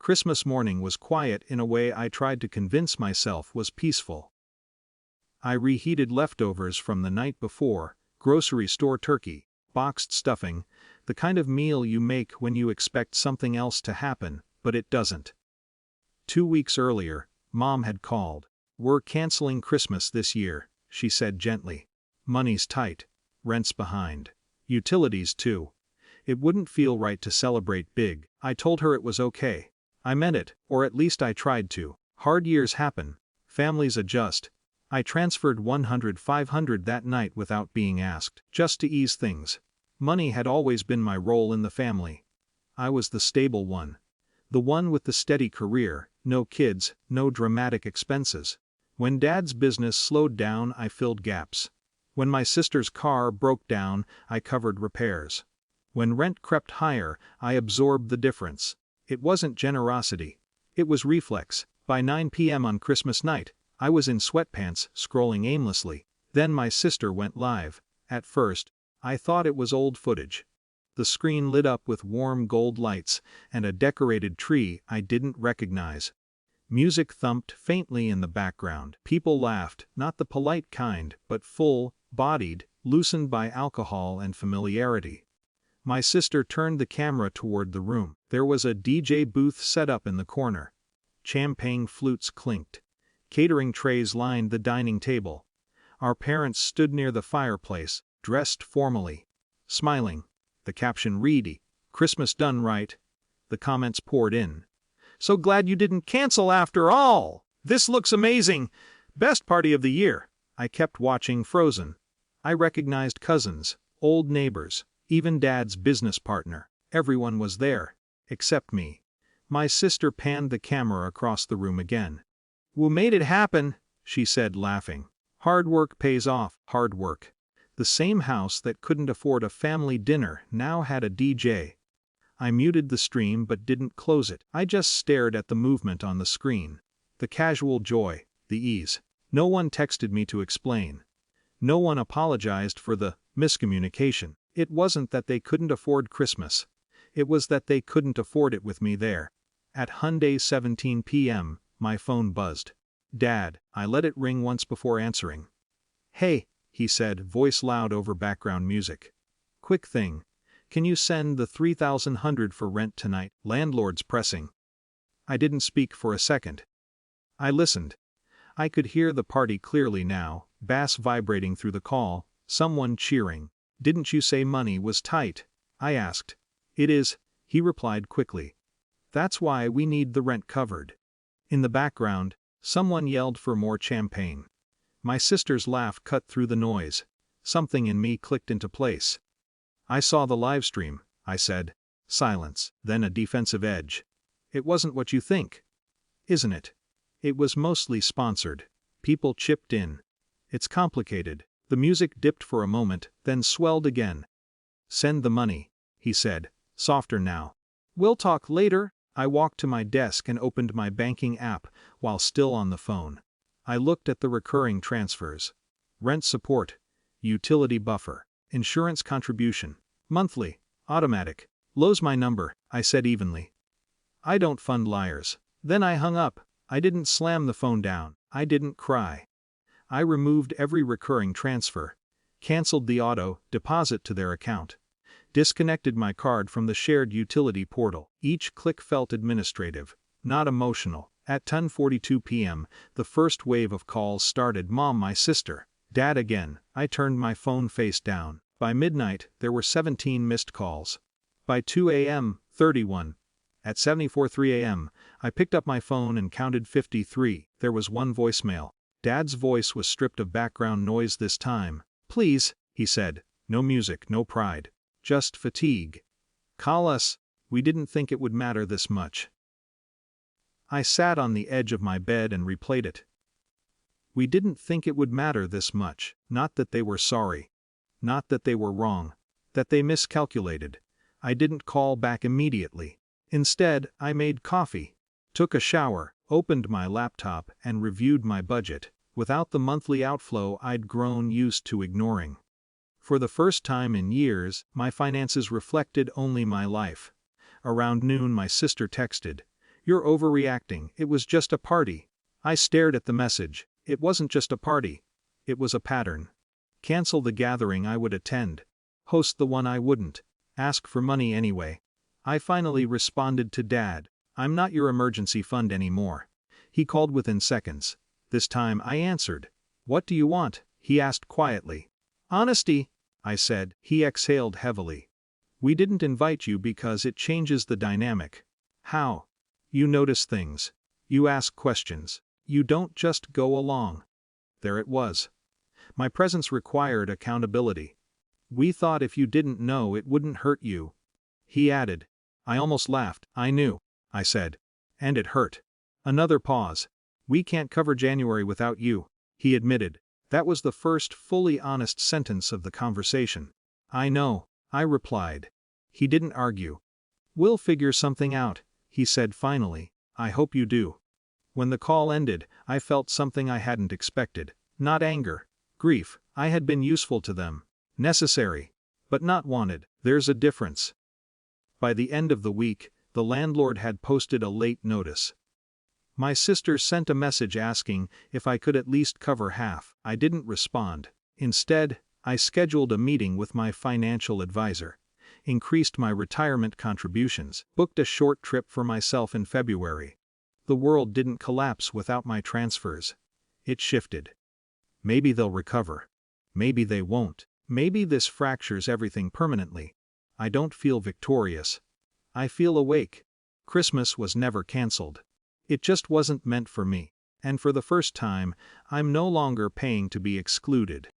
Christmas morning was quiet in a way I tried to convince myself was peaceful. I reheated leftovers from the night before, grocery store turkey, boxed stuffing, the kind of meal you make when you expect something else to happen, but it doesn't. 2 weeks earlier, Mom had called. "We're canceling Christmas this year," she said gently. "Money's tight. Rent's behind. Utilities too. It wouldn't feel right to celebrate big." I told her it was okay. I meant it, or at least I tried to. Hard years happen. Families adjust. I transferred $100-500 that night without being asked, just to ease things. Money had always been my role in the family. I was the stable one. The one with the steady career, no kids, no dramatic expenses. When Dad's business slowed down, I filled gaps. When my sister's car broke down, I covered repairs. When rent crept higher, I absorbed the difference. It wasn't generosity. It was reflex. By 9 p.m. on Christmas night, I was in sweatpants, scrolling aimlessly. Then my sister went live. At first, I thought it was old footage. The screen lit up with warm gold lights and a decorated tree I didn't recognize. Music thumped faintly in the background. People laughed, not the polite kind, but full-bodied, loosened by alcohol and familiarity. My sister turned the camera toward the room. There was a DJ booth set up in the corner. Champagne flutes clinked. Catering trays lined the dining table. Our parents stood near the fireplace, dressed formally. Smiling. The caption read, "Christmas done right." The comments poured in. "So glad you didn't cancel after all! This looks amazing! Best party of the year!" I kept watching Frozen. I recognized cousins, old neighbors, even Dad's business partner. Everyone was there. Except me. My sister panned the camera across the room again. "We made it happen," she said, laughing. "Hard work pays off." Hard work. The same house that couldn't afford a family dinner now had a DJ. I muted the stream but didn't close it. I just stared at the movement on the screen. The casual joy, the ease. No one texted me to explain. No one apologized for the miscommunication. It wasn't that they couldn't afford Christmas. It was that they couldn't afford it with me there. At Hyundai 17 p.m., my phone buzzed. "Dad," I let it ring once before answering. "Hey," he said, voice loud over background music. "Quick thing. Can you send the $3,100 for rent tonight? Landlord's pressing." I didn't speak for a second. I listened. I could hear the party clearly now, bass vibrating through the call, someone cheering. "Didn't you say money was tight?" I asked. "It is," he replied quickly. "That's why we need the rent covered." In the background, someone yelled for more champagne. My sister's laugh cut through the noise. Something in me clicked into place. "I saw the livestream," I said. Silence, then a defensive edge. "It wasn't what you think. Isn't it? It was mostly sponsored. People chipped in. It's complicated." The music dipped for a moment, then swelled again. "Send the money," he said, softer now. "We'll talk later." I walked to my desk and opened my banking app while still on the phone. I looked at the recurring transfers. Rent support, utility buffer, insurance contribution, monthly, automatic. "Low's my number," I said evenly. "I don't fund liars." Then I hung up. I didn't slam the phone down. I didn't cry. I removed every recurring transfer, canceled the auto deposit to their account, disconnected my card from the shared utility portal. Each click felt administrative, not emotional. At 10:42 p.m., the first wave of calls started. Mom, my sister, Dad again. I turned my phone face down. By midnight, there were 17 missed calls. By 2 a.m., 31. At 7:43 a.m., I picked up my phone and counted 53. There was one voicemail. Dad's voice was stripped of background noise this time. "Please," he said. No music, no pride. Just fatigue. "Call us. We didn't think it would matter this much." I sat on the edge of my bed and replayed it. We didn't think it would matter this much. Not that they were sorry. Not that they were wrong. That they miscalculated. I didn't call back immediately. Instead, I made coffee, took a shower, opened my laptop and reviewed my budget, without the monthly outflow I'd grown used to ignoring. For the first time in years, my finances reflected only my life. Around noon my sister texted, You're overreacting, it was just a party. I stared at the message. It wasn't just a party. It was a pattern. Cancel the gathering I would attend. Host the one I wouldn't. Ask for money anyway. I finally responded to Dad. I'm not your emergency fund anymore. He called within seconds. This time I answered. What do you want? He asked quietly. Honesty, I said. He exhaled heavily. We didn't invite you because it changes the dynamic. How? You notice things. You ask questions. You don't just go along. There it was. My presence required accountability. We thought if you didn't know it wouldn't hurt you. He added. I almost laughed. I knew, I said. And it hurt. Another pause. We can't cover January without you, he admitted. That was the first fully honest sentence of the conversation. I know, I replied. He didn't argue. We'll figure something out, he said finally. I hope you do. When the call ended, I felt something I hadn't expected. Not anger. Grief. I had been useful to them. Necessary. But not wanted. There's a difference. By the end of the week, the landlord had posted a late notice. My sister sent a message asking if I could at least cover half. I didn't respond. Instead, I scheduled a meeting with my financial advisor, increased my retirement contributions, booked a short trip for myself in February. The world didn't collapse without my transfers. It shifted. Maybe they'll recover. Maybe they won't. Maybe this fractures everything permanently. I don't feel victorious. I feel awake. Christmas was never canceled. It just wasn't meant for me. And for the first time, I'm no longer paying to be excluded.